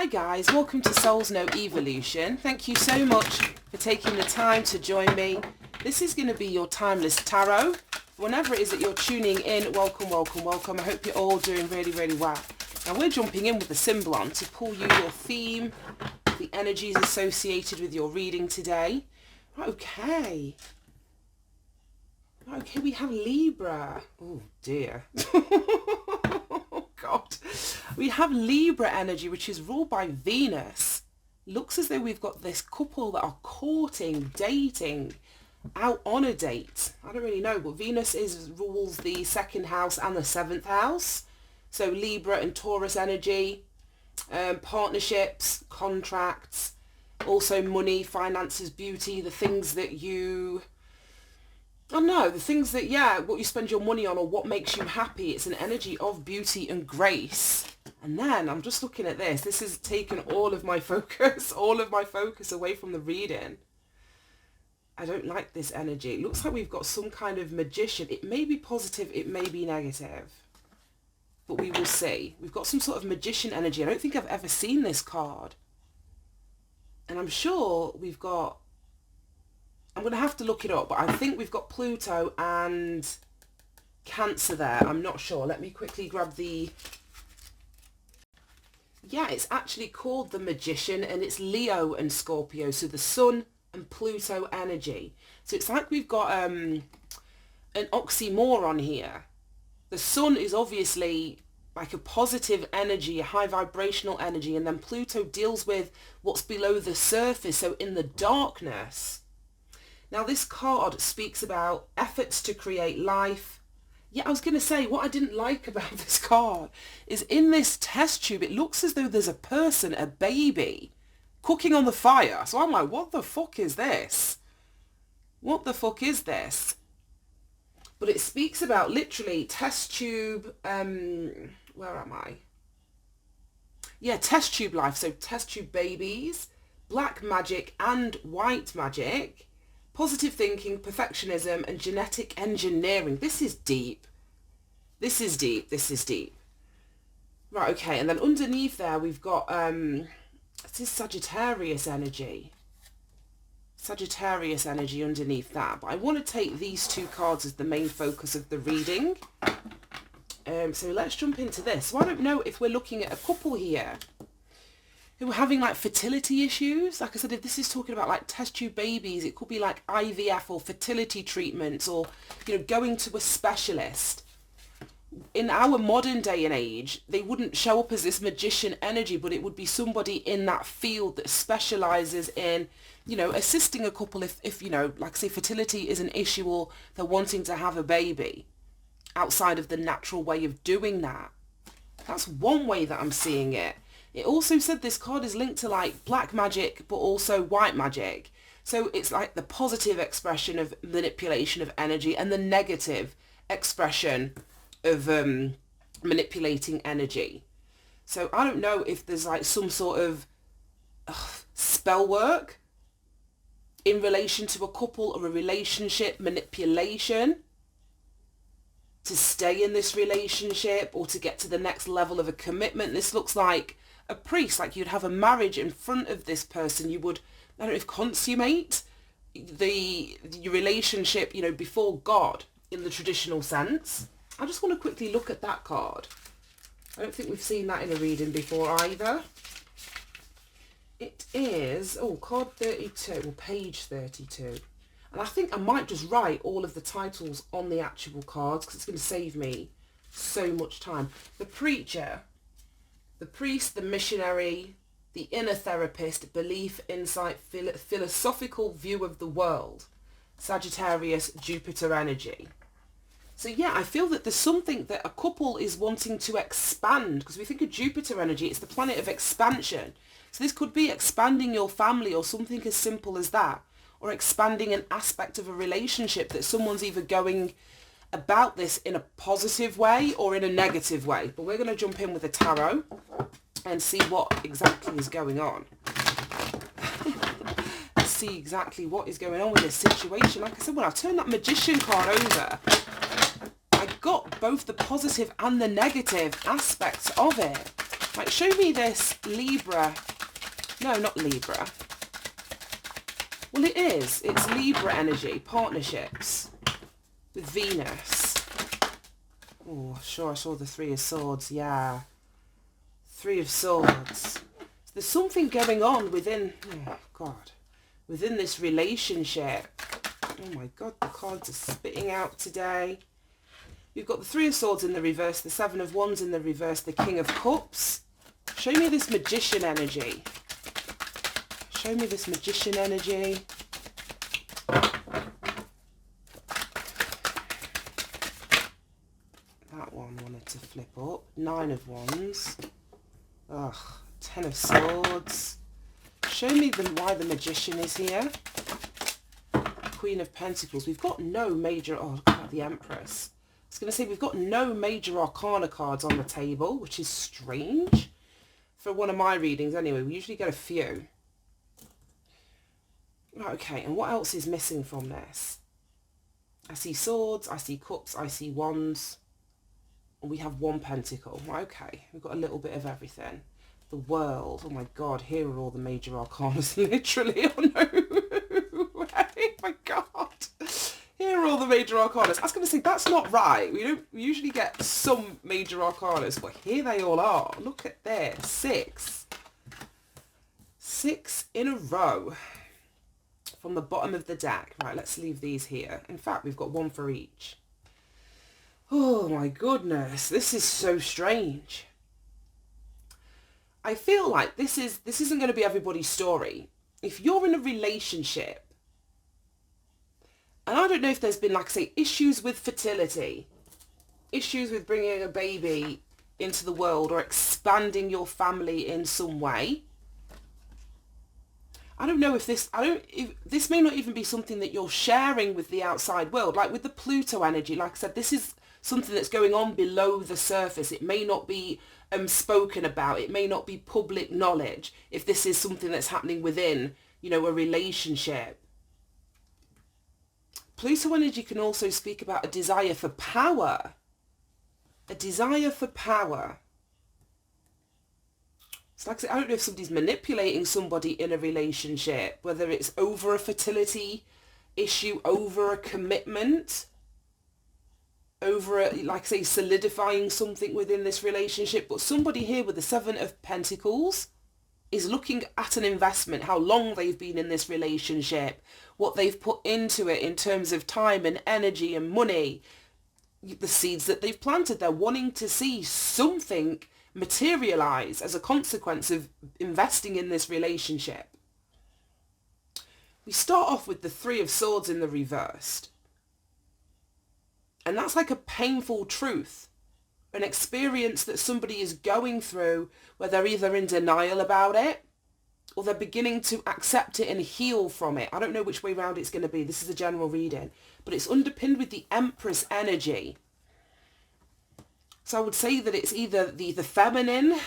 guys, welcome to Souls Know Evolution. Thank you so much for taking the time to join me. This is going to be your timeless tarot. Whenever it is that you're tuning in, welcome, welcome, welcome. I hope you're all doing really, really well. Now we're jumping in with the symbol on to pull you your theme, the energies associated with your reading today. Okay. Okay, we have Libra. Oh dear. Oh God. We have Libra energy, which is ruled by Venus. Looks as though we've got this couple that are courting, dating, out on a date. I don't really know, but Venus rules the second house and the seventh house. So Libra and Taurus energy, partnerships, contracts, also money, finances, beauty, the things that you... I don't know, the things that, yeah, what you spend your money on or what makes you happy. It's an energy of beauty and grace. And then I'm just looking at this. This has taken all of my focus away from the reading. I don't like this energy. It looks like we've got some kind of magician. It may be positive, it may be negative. But we will see. We've got some sort of magician energy. I don't think I've ever seen this card. And I'm sure we've got... I'm going to have to look it up, but I think we've got Pluto and Cancer there. I'm not sure. Let me quickly grab the... Yeah, it's actually called the Magician, and it's Leo and Scorpio, so the Sun and Pluto energy. So it's like we've got an oxymoron here. The Sun is obviously like a positive energy, a high vibrational energy, and then Pluto deals with what's below the surface, so in the darkness. Now this card speaks about efforts to create life. Yeah, I was going to say, what I didn't like about this card is in this test tube, it looks as though there's a person, a baby, cooking on the fire. So I'm like, what the fuck is this? What the fuck is this? But it speaks about literally test tube, where am I? Yeah, test tube life. So test tube babies, black magic and white magic. Positive thinking, perfectionism, and genetic engineering. This is deep. This is deep. This is deep. Right, okay. And then underneath there, we've got, this is Sagittarius energy. Sagittarius energy underneath that. But I want to take these two cards as the main focus of the reading. So let's jump into this. So I don't know if we're looking at a couple here who are having like fertility issues. Like I said, if this is talking about like test tube babies, it could be like IVF or fertility treatments or, you know, going to a specialist. In our modern day and age, they wouldn't show up as this magician energy, but it would be somebody in that field that specializes in, you know, assisting a couple if you know, like say fertility is an issue or they're wanting to have a baby outside of the natural way of doing that. That's one way that I'm seeing it. It also said this card is linked to like black magic, but also white magic. So it's like the positive expression of manipulation of energy and the negative expression of manipulating energy. So I don't know if there's like some sort of spell work in relation to a couple or a relationship, manipulation to stay in this relationship or to get to the next level of a commitment. This looks like a priest, like you'd have a marriage in front of this person. You would, I don't know if consummate your relationship, you know, before God in the traditional sense. I just want to quickly look at that card. I don't think we've seen that in a reading before either. It is, card 32, or page 32. And I think I might just write all of the titles on the actual cards because it's going to save me so much time. The preacher, the priest, the missionary, the inner therapist, belief, insight, philosophical view of the world. Sagittarius, Jupiter energy. So yeah, I feel that there's something that a couple is wanting to expand, because we think of Jupiter energy, it's the planet of expansion. So this could be expanding your family or something as simple as that, or expanding an aspect of a relationship that someone's either going about this in a positive way or in a negative way. But we're going to jump in with the tarot and see what exactly is going on. See exactly what is going on with this situation. Like I said, when I turned that magician card over, I got both the positive and the negative aspects of it. Like, show me this Libra. No, not Libra. Well, it is. It's Libra energy, partnerships with Venus. Oh, sure, I saw the Three of Swords. Yeah. Three of Swords. There's something going on within, oh God, within this relationship. Oh my God, the cards are spitting out today. You've got the Three of Swords in the reverse, the Seven of Wands in the reverse, the King of Cups. Show me this Magician energy. Show me this Magician energy. That one wanted to flip up. Nine of Wands. Ugh. Ten of Swords. Show me why the Magician is here. Queen of Pentacles. We've got no major... Oh, look at the Empress. I was going to say, we've got no major Arcana cards on the table, which is strange. For one of my readings, anyway. We usually get a few. Right, okay, and what else is missing from this? I see Swords, I see Cups, I see Wands. And we have one Pentacle. Okay, we've got a little bit of everything. The World. Oh my God, here are all the major arcanas, literally. Oh no. Oh my God. Here are all the major arcanas. I was going to say, that's not right. We usually get some major arcanas, but here they all are. Look at this. Six. Six in a row from the bottom of the deck. Right, let's leave these here. In fact, we've got one for each. Oh my goodness. This is so strange. I feel like this isn't going to be everybody's story. If you're in a relationship, and I don't know if there's been, like I say, issues with fertility, issues with bringing a baby into the world or expanding your family in some way. I don't know if this may not even be something that you're sharing with the outside world. Like with the Pluto energy, like I said, this is something that's going on below the surface. It may not be spoken about. It may not be public knowledge if this is something that's happening within, you know, a relationship. Pluto energy can also speak about a desire for power. A desire for power. It's like, I don't know if somebody's manipulating somebody in a relationship, whether it's over a fertility issue, over a commitment, over, like I say, solidifying something within this relationship. But somebody here with the Seven of Pentacles is looking at an investment, how long they've been in this relationship, what they've put into it in terms of time and energy and money, the seeds that they've planted. They're wanting to see something materialize as a consequence of investing in this relationship. We start off with the Three of Swords in the reversed. And that's like a painful truth, an experience that somebody is going through where they're either in denial about it or they're beginning to accept it and heal from it. I don't know which way round it's going to be. This is a general reading, but it's underpinned with the Empress energy. So I would say that it's either the feminine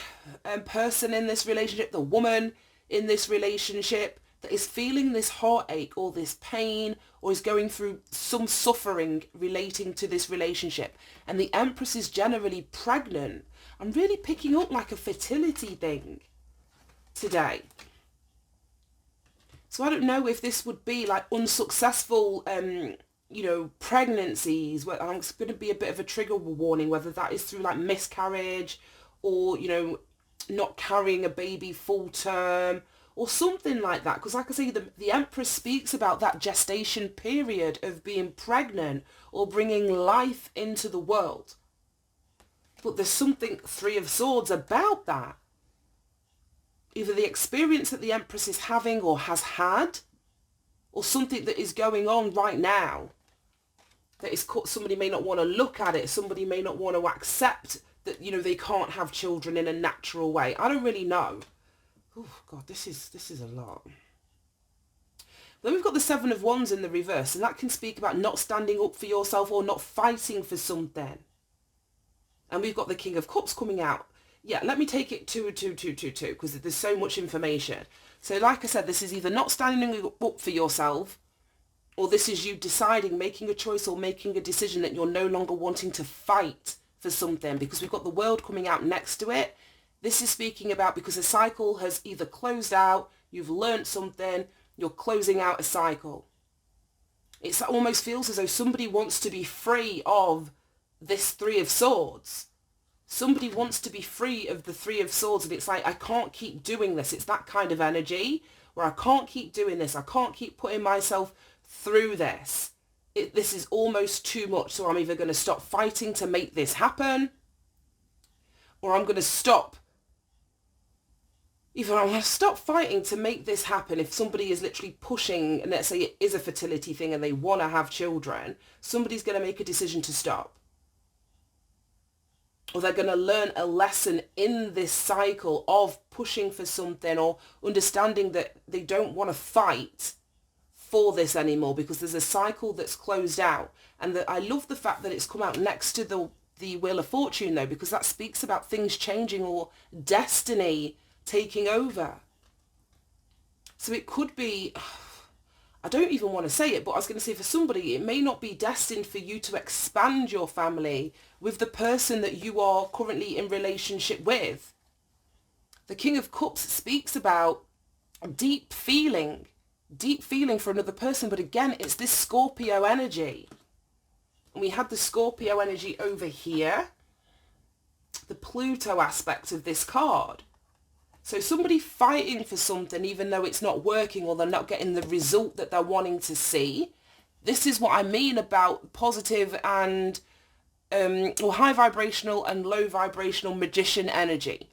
person in this relationship, the woman in this relationship that is feeling this heartache or this pain or is going through some suffering relating to this relationship. And the Empress is generally pregnant. I'm really picking up like a fertility thing today. So I don't know if this would be like unsuccessful you know, pregnancies, where it's going to be a bit of a trigger warning, whether that is through like miscarriage or, you know, not carrying a baby full term or something like that. Because like I say, the Empress speaks about that gestation period of being pregnant or bringing life into the world. But there's something, Three of Swords, about that. Either the experience that the Empress is having or has had, or something that is going on right now. That is, somebody may not want to look at it. Somebody may not want to accept that, you know, they can't have children in a natural way. I don't really know. Oh God, this is a lot. Then we've got the Seven of Wands in the reverse, and that can speak about not standing up for yourself or not fighting for something. And we've got the King of Cups coming out. Yeah, let me take it two, because there's so much information. So like I said, this is either not standing up for yourself, or this is you deciding, making a choice or making a decision that you're no longer wanting to fight for something, because we've got the World coming out next to it, This is speaking about because a cycle has either closed out, you've learnt something, you're closing out a cycle. It almost feels as though somebody wants to be free of this Three of Swords. Somebody wants to be free of the Three of Swords, and it's like, I can't keep doing this. It's that kind of energy where I can't keep doing this. I can't keep putting myself through this. This is almost too much. So I'm either going to stop fighting to make this happen, or I'm going to stop. Either I'm going to stop fighting to make this happen. If somebody is literally pushing, and let's say it is a fertility thing and they want to have children, somebody's going to make a decision to stop. Or they're going to learn a lesson in this cycle of pushing for something, or understanding that they don't want to fight for this anymore because there's a cycle that's closed out. And that I love the fact that it's come out next to the Wheel of Fortune though, because that speaks about things changing or destiny taking over. So it could be, I don't even want to say it, but I was going to say for somebody, it may not be destined for you to expand your family with the person that you are currently in relationship with. The King of Cups speaks about deep feeling for another person. But again, it's this Scorpio energy. And we had the Scorpio energy over here, the Pluto aspect of this card. So somebody fighting for something, even though it's not working or they're not getting the result that they're wanting to see. This is what I mean about positive and or high vibrational and low vibrational magician energy.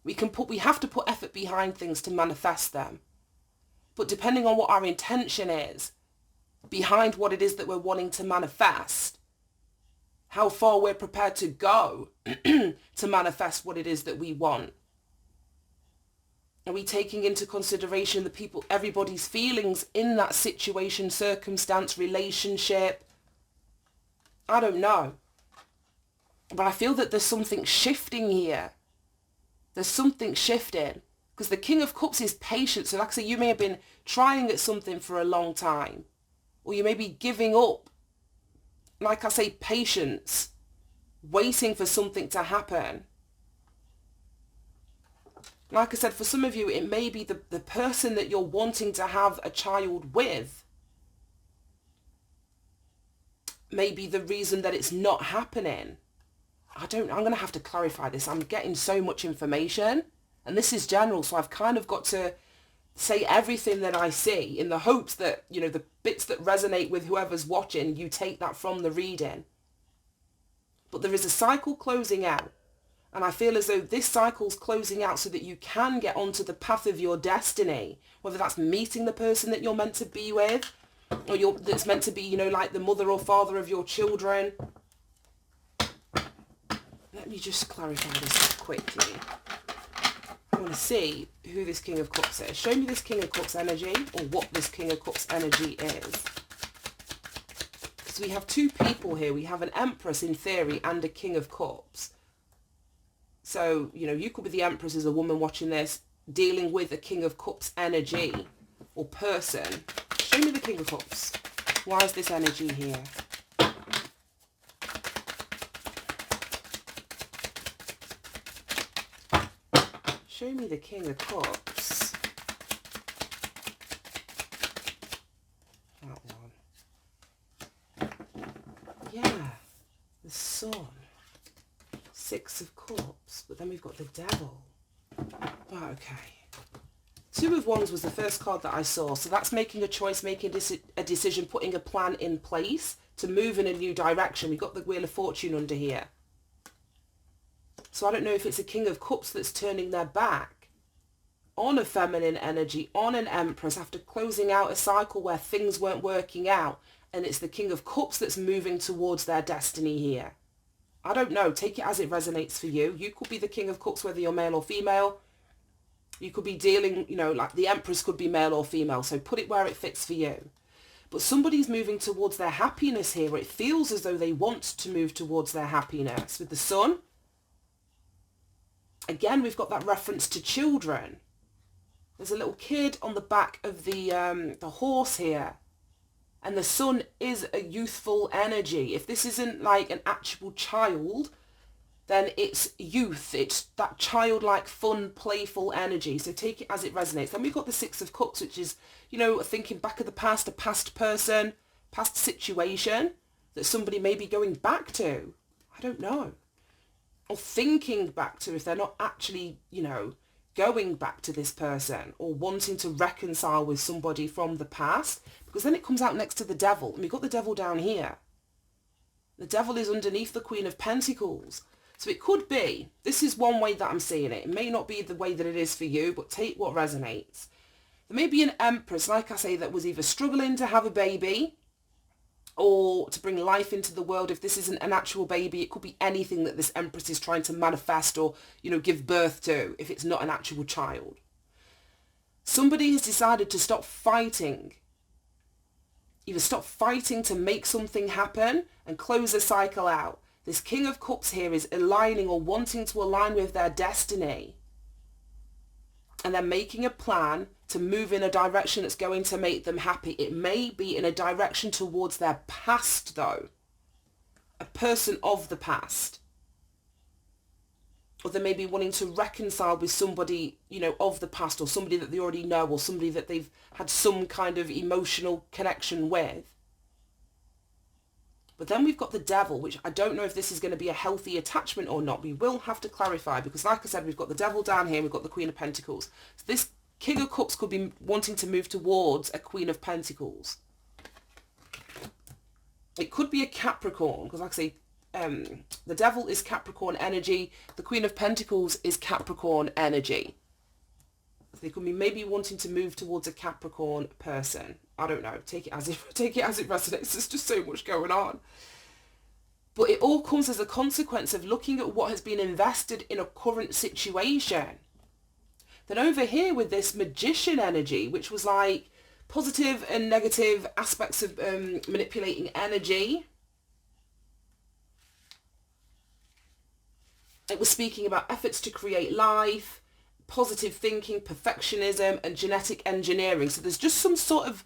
We have to put effort behind things to manifest them. But depending on what our intention is behind what it is that we're wanting to manifest, how far we're prepared to go to manifest what it is that we want. Are we taking into consideration everybody's feelings in that situation, circumstance, relationship? I don't know. But I feel that there's something shifting here. There's something shifting. Because the King of Cups is patient. So like I say, you may have been trying at something for a long time. Or you may be giving up. Like I say, patience, waiting for something to happen. Like I said, for some of you, it may be the person that you're wanting to have a child with may be the reason that it's not happening. I'm going to have to clarify this. I'm getting so much information, and this is general, so I've kind of got to say everything that I see in the hopes that, the bits that resonate with whoever's watching, you take that from the reading. But there is a cycle closing out. And I feel as though this cycle's closing out so that you can get onto the path of your destiny. Whether that's meeting the person that you're meant to be with, or that's meant to be, like the mother or father of your children. Let me just clarify this quickly. I want to see who this King of Cups is. Show me this King of Cups energy, or what this King of Cups energy is. Because we have two people here. We have an Empress in theory and a King of Cups. So, you could be the Empress as a woman watching this, dealing with a King of Cups energy or person. Show me the King of Cups. Why is this energy here? Show me the King of Cups. That one. Yeah. The Sun. Six of Cups. But then we've got the Devil. Right, okay. Two of Wands was the first card that I saw. So that's making a choice, making a decision, putting a plan in place to move in a new direction. We've got the Wheel of Fortune under here. So I don't know if it's a King of Cups that's turning their back on a feminine energy, on an Empress, after closing out a cycle where things weren't working out. And it's the King of Cups that's moving towards their destiny here. I don't know. Take it as it resonates for you. You could be the King of Cups, whether you're male or female. You could be dealing, like the Empress could be male or female. So put it where it fits for you. But somebody's moving towards their happiness here. It feels as though they want to move towards their happiness. With the Sun, again, we've got that reference to children. There's a little kid on the back of the horse here. And the Sun is a youthful energy. If this isn't like an actual child, then it's youth. It's that childlike, fun, playful energy. So take it as it resonates. Then we've got the Six of Cups, which is, you know, thinking back of the past, a past person, past situation that somebody may be going back to. I don't know. Or thinking back to, if they're not actually, you know, going back to this person, or wanting to reconcile with somebody from the past. Because then it comes out next to the Devil. And we've got the Devil down here. The Devil is underneath the Queen of Pentacles. So it could be, this is one way that I'm seeing it. It may not be the way that it is for you, but take what resonates. There may be an Empress, like I say, that was either struggling to have a baby or to bring life into the world. If this isn't an actual baby, it could be anything that this Empress is trying to manifest or, you know, give birth to, if it's not an actual child. Somebody has decided to stop fighting. Either stop fighting to make something happen and close a cycle out. This King of Cups here is aligning or wanting to align with their destiny. And they're making a plan to move in a direction that's going to make them happy. It may be in a direction towards their past, though. A person of the past. Or they may be wanting to reconcile with somebody, you know, of the past, or somebody that they already know, or somebody that they've had some kind of emotional connection with. But then we've got the Devil, which I don't know if this is going to be a healthy attachment or not. We will have to clarify, because like I said, we've got the Devil down here, we've got the Queen of Pentacles. So this King of Cups could be wanting to move towards a Queen of Pentacles. It could be a Capricorn, because like I say, the Devil is Capricorn energy. The Queen of Pentacles is Capricorn energy. So they could be maybe wanting to move towards a Capricorn person. I don't know. Take it as it resonates. There's just so much going on. But it all comes as a consequence of looking at what has been invested in a current situation. Then over here with this Magician energy, which was like positive and negative aspects of manipulating energy. It was speaking about efforts to create life, positive thinking, perfectionism, and genetic engineering. So there's just some sort of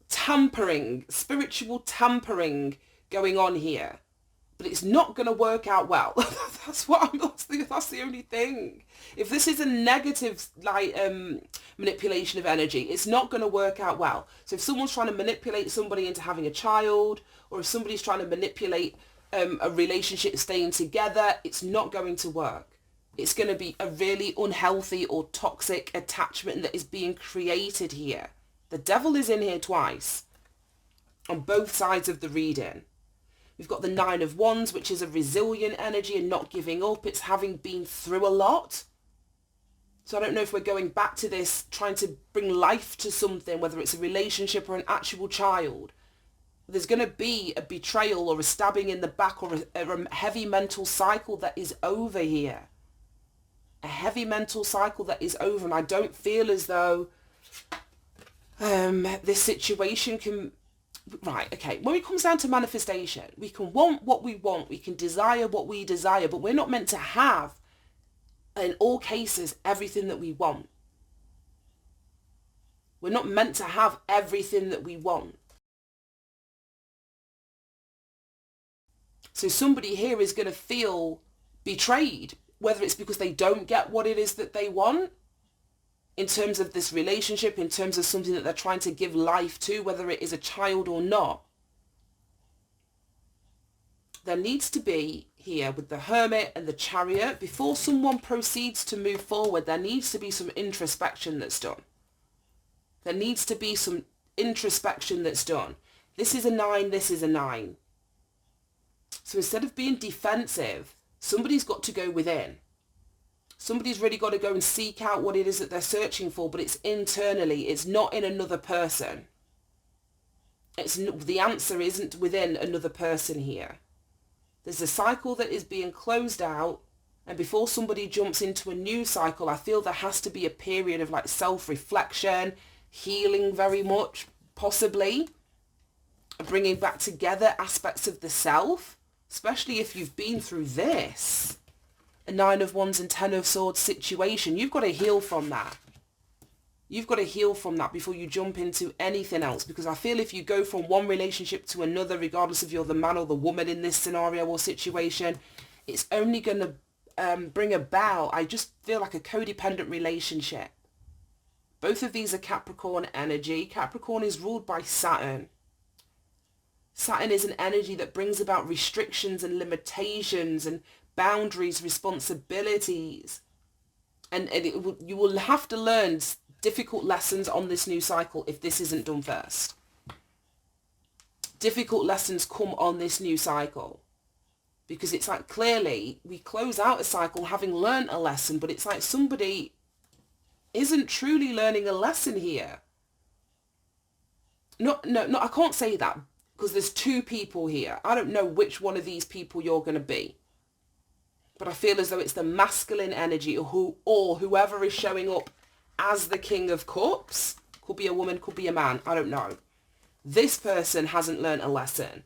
tampering, spiritual tampering going on here. But it's not going to work out well. That's the only thing. If this is a negative manipulation of energy, it's not going to work out well. So if someone's trying to manipulate somebody into having a child, or if somebody's trying to manipulate a relationship staying together, it's not going to work. It's going to be a really unhealthy or toxic attachment that is being created here. The Devil is in here twice on both sides of the reading. We've got the Nine of Wands, which is a resilient energy and not giving up. It's having been through a lot. So I don't know if we're going back to this, trying to bring life to something, whether it's a relationship or an actual child. There's going to be a betrayal or a stabbing in the back, or a heavy mental cycle that is over here. A heavy mental cycle that is over. And I don't feel as though this situation can... Right, okay. When it comes down to manifestation, we can want what we want. We can desire what we desire. But we're not meant to have, in all cases, everything that we want. We're not meant to have everything that we want. So somebody here is going to feel betrayed, whether it's because they don't get what it is that they want in terms of this relationship, in terms of something that they're trying to give life to, whether it is a child or not. There needs to be here with the Hermit and the Chariot, before someone proceeds to move forward, there needs to be some introspection that's done. There needs to be some introspection that's done. This is a 9, this is a 9. So instead of being defensive, somebody's got to go within. Somebody's really got to go and seek out what it is that they're searching for, but it's internally. It's not in another person. The answer isn't within another person here. There's a cycle that is being closed out, and before somebody jumps into a new cycle, I feel there has to be a period of like self-reflection, healing very much, possibly, bringing back together aspects of the self, especially if you've been through this. A 9 of Wands and 10 of Swords situation. You've got to heal from that. You've got to heal from that before you jump into anything else. Because I feel if you go from one relationship to another, regardless if you're the man or the woman in this scenario or situation, it's only going to bring about, I just feel like a codependent relationship. Both of these are Capricorn energy. Capricorn is ruled by Saturn. Saturn is an energy that brings about restrictions and limitations and boundaries, responsibilities. And you will have to learn difficult lessons on this new cycle if this isn't done first. Difficult lessons come on this new cycle. Because it's like clearly we close out a cycle having learned a lesson, but it's like somebody isn't truly learning a lesson here. No, I can't say that because there's two people here. I don't know which one of these people you're going to be. But I feel as though it's the masculine energy or whoever is showing up as the King of Cups. Could be a woman, could be a man. I don't know. This person hasn't learned a lesson.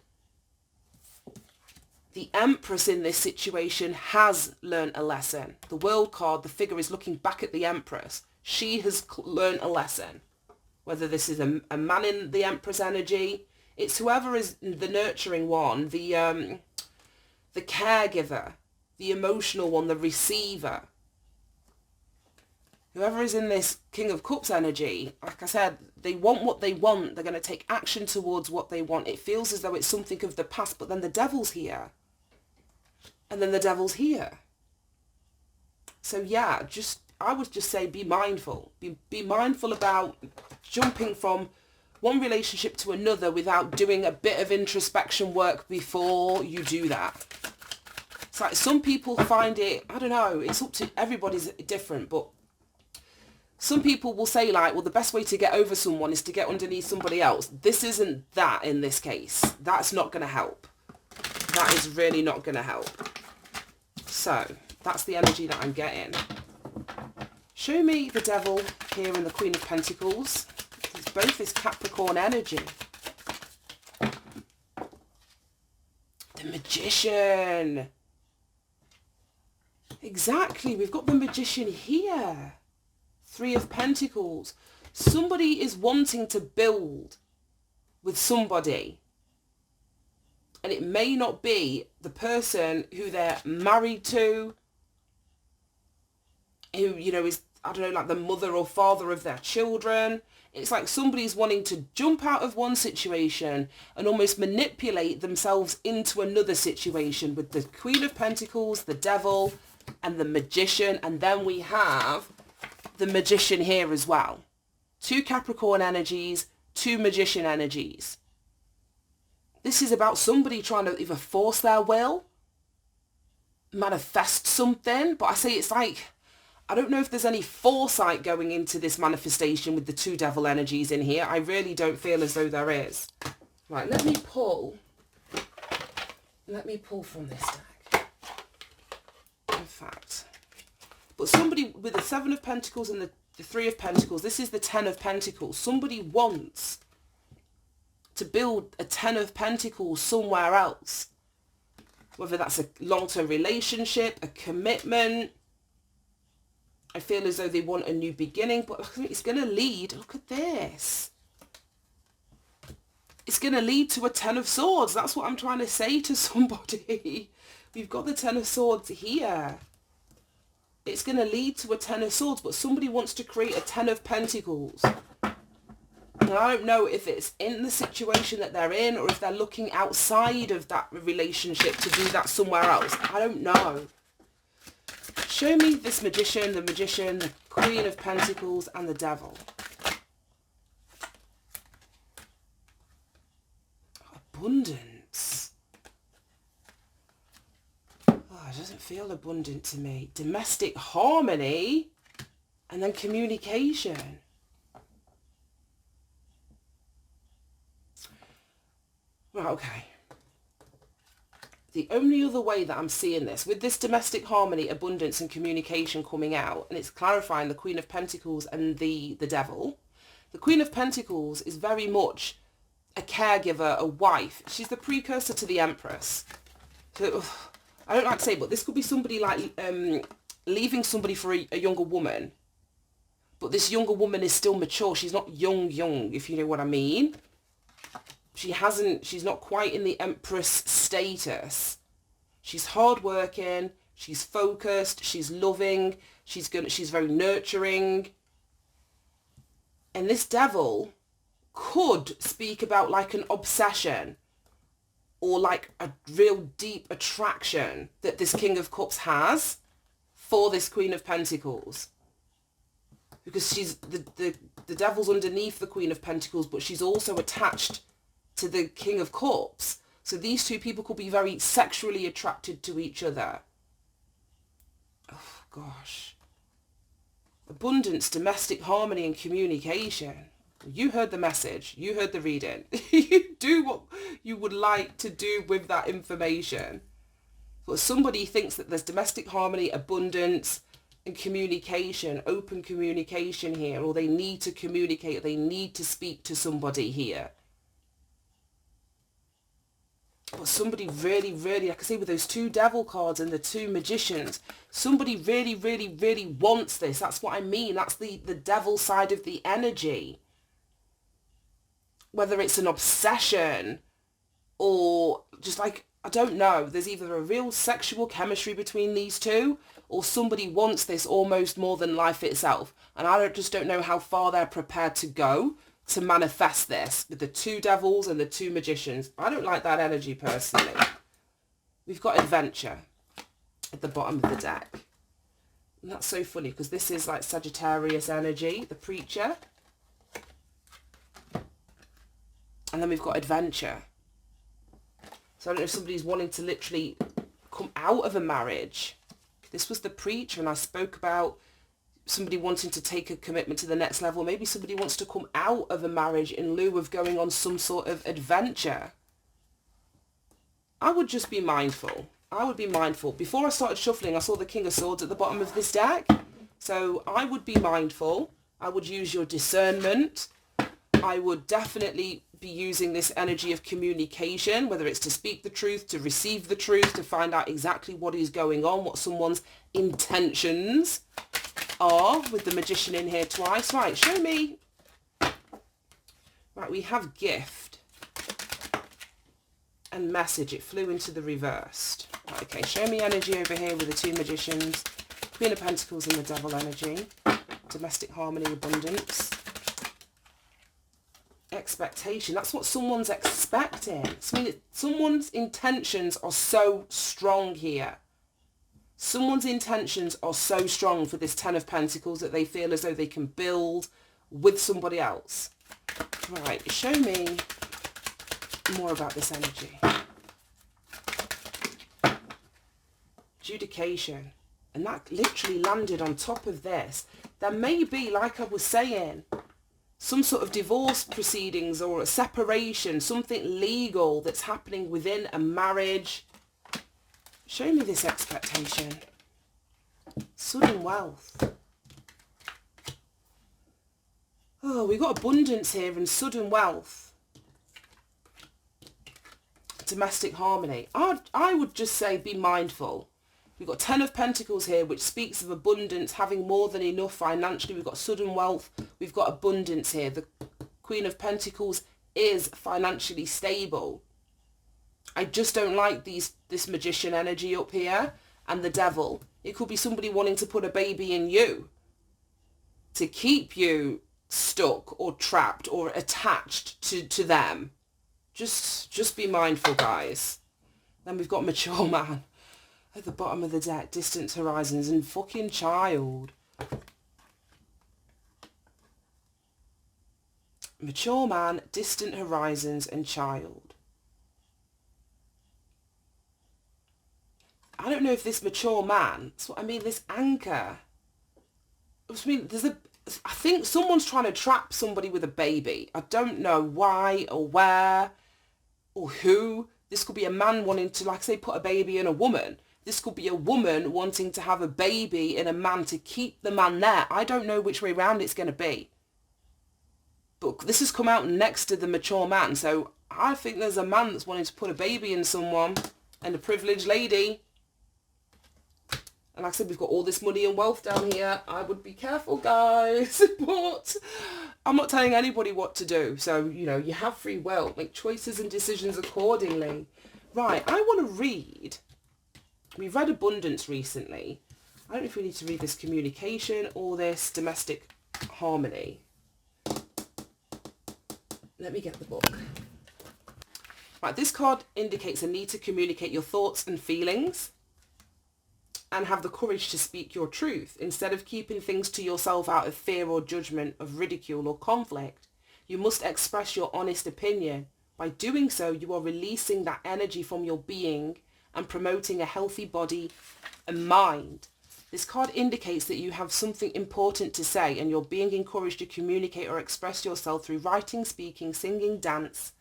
The Empress in this situation has learned a lesson. The World card, the figure is looking back at the Empress. She has learned a lesson. Whether this is a man in the Empress energy, it's whoever is the nurturing one, the caregiver, the emotional one, the receiver. Whoever is in this King of Cups energy, like I said, they want what they want. They're going to take action towards what they want. It feels as though it's something of the past, but then the Devil's here. And then the Devil's here. So yeah, I would just say be mindful. Be mindful about jumping from one relationship to another without doing a bit of introspection work before you do that. It's like some people find it, I don't know, it's up to everybody's different, but some people will say like, well, the best way to get over someone is to get underneath somebody else. This isn't that in this case. That's not going to help. That is really not going to help. So that's the energy that I'm getting. Show me the Devil here and the Queen of Pentacles. It's both this Capricorn energy. The Magician. Exactly, we've got the Magician here. Three of Pentacles. Somebody is wanting to build with somebody. And it may not be the person who they're married to, who, you know, is, I don't know, like the mother or father of their children. It's like somebody's wanting to jump out of one situation and almost manipulate themselves into another situation with the Queen of Pentacles, the Devil, and the Magician. And then we have the Magician here as well. Two Capricorn energies, two Magician energies. This is about somebody trying to either force their will, manifest something, but I say it's like, I don't know if there's any foresight going into this manifestation with the two Devil energies in here. I really don't feel as though there is. Right, let me pull from this deck. In fact, but somebody with the Seven of Pentacles and the Three of Pentacles, this is the Ten of Pentacles. Somebody wants to build a Ten of Pentacles somewhere else. Whether that's a long-term relationship, a commitment. I feel as though they want a new beginning, but it's going to lead, look at this. It's going to lead to a Ten of Swords. That's what I'm trying to say to somebody. We've got the Ten of Swords here. It's going to lead to a Ten of Swords, but somebody wants to create a Ten of Pentacles. And I don't know if it's in the situation that they're in or if they're looking outside of that relationship to do that somewhere else. I don't know. Show me this Magician, the Queen of Pentacles, and the Devil. Abundance. Oh, it doesn't feel abundant to me. Domestic harmony, and then communication. Right, okay. The only other way that I'm seeing this, with this domestic harmony, abundance and communication coming out, and it's clarifying the Queen of Pentacles and the Devil. The Queen of Pentacles is very much a caregiver, a wife. She's the precursor to the Empress. So, I don't like to say, but this could be somebody like leaving somebody for a younger woman. But this younger woman is still mature. She's not young, if you know what I mean. She's not quite in the Empress status, She's hardworking, she's focused, she's loving, she's very nurturing. And this devil could speak about like an obsession or like a real deep attraction that this King of Cups has for this Queen of Pentacles. Because she's the devil's underneath the Queen of Pentacles, but she's also attached to the King of Cups. So these two people could be very sexually attracted to each other. Oh, gosh. Abundance, domestic harmony and communication. You heard the message. You heard the reading. You do what you would like to do with that information. But somebody thinks that there's domestic harmony, abundance and communication, open communication here, or they need to communicate, they need to speak to somebody here. But somebody really, really, like I say, with those two devil cards and the two magicians, somebody really, really, really wants this. That's what I mean. That's the devil side of the energy. Whether it's an obsession or just like, I don't know. There's either a real sexual chemistry between these two or somebody wants this almost more than life itself. And I just don't know how far they're prepared to go to manifest this with the two devils and the two magicians. I don't like that energy personally. We've got adventure at the bottom of the deck. And that's so funny because this is like Sagittarius energy, the preacher. And then we've got adventure. So I don't know if somebody's wanting to literally come out of a marriage. This was the preacher, and I spoke about somebody wanting to take a commitment to the next level. Maybe somebody wants to come out of a marriage in lieu of going on some sort of adventure. I would just be mindful. I would be mindful. Before I started shuffling, I saw the King of Swords at the bottom of this deck. So I would be mindful. I would use your discernment. I would definitely be using this energy of communication, whether it's to speak the truth, to receive the truth, to find out exactly what is going on, what someone's intentions are, with the magician in here twice. Right, show me. Right, we have gift and message. It flew into the reversed. Right, okay, show me energy over here with the two magicians, Queen of Pentacles and the devil energy, domestic harmony, abundance. Expectation. That's what someone's expecting. I mean, someone's intentions are so strong here. Someone's intentions are so strong for this Ten of Pentacles that they feel as though they can build with somebody else. Right, show me more about this energy. Adjudication. And that literally landed on top of this. There may be, like I was saying, some sort of divorce proceedings or a separation, something legal that's happening within a marriage. Show me this expectation. Sudden wealth. Oh, we've got abundance here and sudden wealth. Domestic harmony. I would just say be mindful. We've got Ten of Pentacles here, which speaks of abundance, having more than enough financially. We've got sudden wealth. We've got abundance here. The Queen of Pentacles is financially stable. I just don't like this magician energy up here and the devil. It could be somebody wanting to put a baby in you to keep you stuck or trapped or attached to them. Just be mindful, guys. Then we've got mature man at the bottom of the deck, distant horizons and fucking child. Mature man, distant horizons and child. I don't know if this mature man, that's what I mean, this anchor. I mean, I think someone's trying to trap somebody with a baby. I don't know why or where or who. This could be a man wanting to, like I say, put a baby in a woman. This could be a woman wanting to have a baby in a man to keep the man there. I don't know which way round it's going to be. But this has come out next to the mature man. So I think there's a man that's wanting to put a baby in someone and a privileged lady. And like I said, we've got all this money and wealth down here. I would be careful, guys. But I'm not telling anybody what to do. So, you know, you have free will. Make choices and decisions accordingly. Right, I want to read We've read abundance recently. I don't know if we need to read this communication or this domestic harmony. Let me get the book. Right, this card indicates a need to communicate your thoughts and feelings and have the courage to speak your truth. Instead of keeping things to yourself out of fear or judgment, of ridicule or conflict, you must express your honest opinion. By doing so, you are releasing that energy from your being and promoting a healthy body and mind. This card indicates that you have something important to say and you're being encouraged to communicate or express yourself through writing, speaking, singing, dance,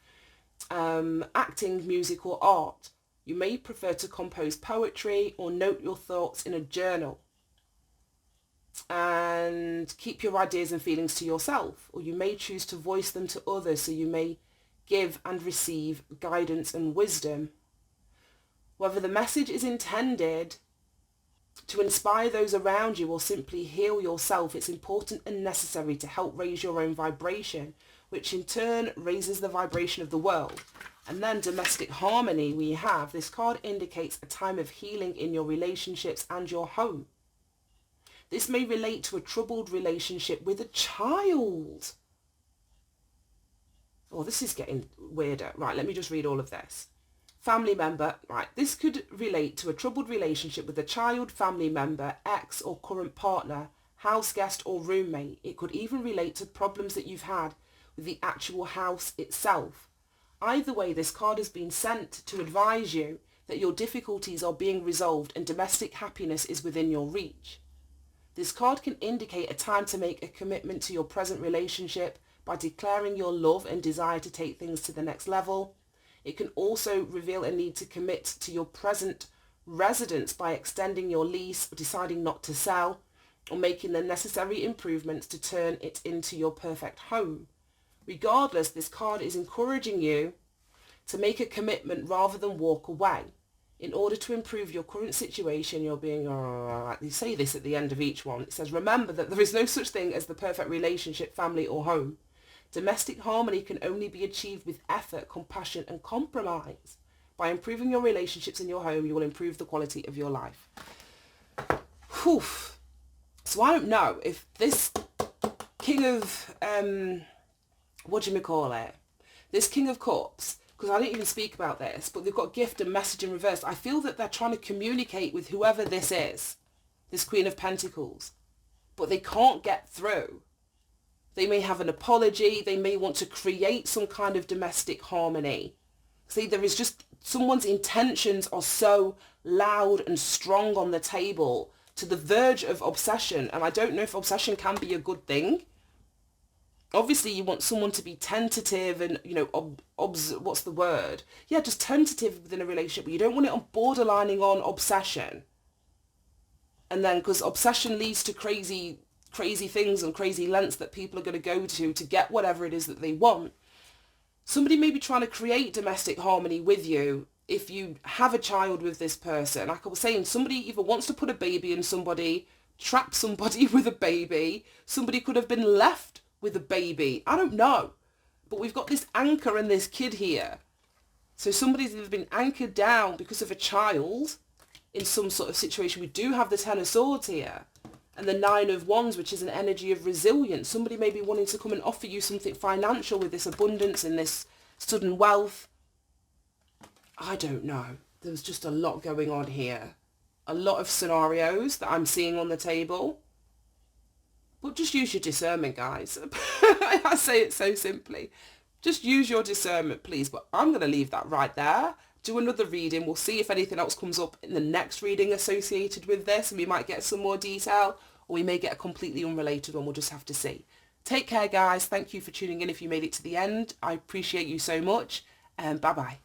acting, music or art. You may prefer to compose poetry or note your thoughts in a journal and keep your ideas and feelings to yourself, or you may choose to voice them to others, so you may give and receive guidance and wisdom. Whether the message is intended to inspire those around you or simply heal yourself, it's important and necessary to help raise your own vibration, which in turn raises the vibration of the world. And then domestic harmony, we have, this card indicates a time of healing in your relationships and your home. This may relate to a troubled relationship with a child. Oh, this is getting weirder. Right, let me just read all of this. Family member, right, this could relate to a troubled relationship with a child, family member, ex or current partner, house guest or roommate. It could even relate to problems that you've had with the actual house itself. Either way, this card has been sent to advise you that your difficulties are being resolved and domestic happiness is within your reach. This card can indicate a time to make a commitment to your present relationship by declaring your love and desire to take things to the next level. It can also reveal a need to commit to your present residence by extending your lease, or deciding not to sell, or making the necessary improvements to turn it into your perfect home. Regardless, this card is encouraging you to make a commitment rather than walk away. In order to improve your current situation, you're being, you say this at the end of each one. It says, remember that there is no such thing as the perfect relationship, family or home. Domestic harmony can only be achieved with effort, compassion and compromise. By improving your relationships in your home, you will improve the quality of your life. Whew. So I don't know if this King of, this King of Cups, because I didn't even speak about this, but they've got gift and message in reverse. I feel that they're trying to communicate with whoever this is, this Queen of Pentacles, but they can't get through. They may have an apology. They may want to create some kind of domestic harmony. See, there is just, someone's intentions are so loud and strong on the table to the verge of obsession. And I don't know if obsession can be a good thing. Obviously, you want someone to be tentative and, you know, what's the word? Yeah, just tentative within a relationship. But you don't want it on borderlining on obsession. And then, because obsession leads to crazy things and crazy lengths that people are going to go to get whatever it is that they want. Somebody may be trying to create domestic harmony with you if you have a child with this person. Like I was saying, somebody either wants to put a baby in somebody, trap somebody with a baby. Somebody could have been left with a baby. I don't know. But we've got this anchor and this kid here. So somebody's either been anchored down because of a child in some sort of situation. We do have the Ten of Swords here. And the Nine of Wands, which is an energy of resilience. Somebody may be wanting to come and offer you something financial with this abundance and this sudden wealth. I don't know. There's just a lot going on here. A lot of scenarios that I'm seeing on the table. But just use your discernment, guys. I say it so simply. Just use your discernment, please. But I'm going to leave that right there. Do another reading. We'll see if anything else comes up in the next reading associated with this. And we might get some more detail. Or we may get a completely unrelated one. We'll just have to see. Take care, guys. Thank you for tuning in if you made it to the end. I appreciate you so much. And bye-bye.